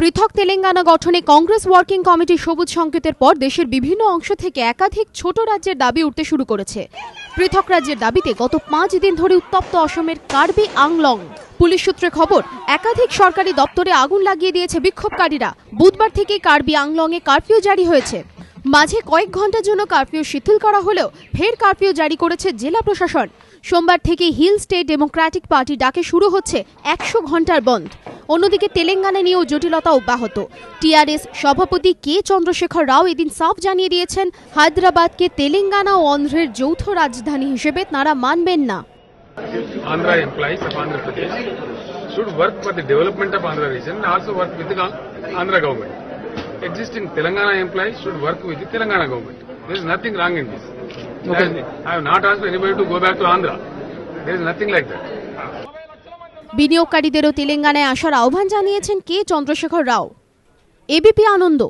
পৃথক তেলেঙ্গানা গঠনে কংগ্রেস ওয়ার্কিং কমিটির সবুজ সংকেতের পর দেশের বিভিন্ন অংশ থেকে একাধিক ছোট রাজ্যের দাবি উঠতে শুরু করেছে। পৃথক রাজ্যের দাবিতে গত 5 দিন ধরে উত্তপ্ত অসমের কার্বি আংলং। পুলিশ সূত্রে খবর, একাধিক সরকারি দপ্তরে আগুন লাগিয়ে দিয়েছে বিক্ষোভকারীরা। বুধবার থেকে কার্বি আংলংয়ে কারফিউ জারি হয়েছে। মাঝে কয়েক ঘন্টার জন্য কারফিউ শিথিল করা হলেও ফের কারফিউ জারি করেছে জেলা প্রশাসন। সোমবার থেকে হিল স্টেট ডেমোক্রেটিক পার্টি ডাকে শুরু হচ্ছে 100 ঘন্টার বন্ধ। অন্যদিকে তেলেঙ্গানা নিয়েও জটিলতা অব্যাহত। টিআরএস সভাপতি কে চন্দ্রশেখর রাও এদিন সাফ জানিয়ে দিয়েছেন, হায়দ্রাবাদকে তেলেঙ্গানা ও অন্ধ্রের যৌথ রাজধানী হিসেবে তাঁরা মানবেন না। Andhra employees of Andhra Pradesh should work for the development of Andhra region and also work with the Andhra government. Existing Telangana employees should work with the Telangana government. There is nothing wrong in this. Okay. I have not asked anybody to go back to Andhra. There is nothing like that. বিনিয়োগকারীদেরও তেলেঙ্গানায় আসার আহ্বান জানিয়েছেন কে চন্দ্রশেখর রাও। ABP আনন্দ।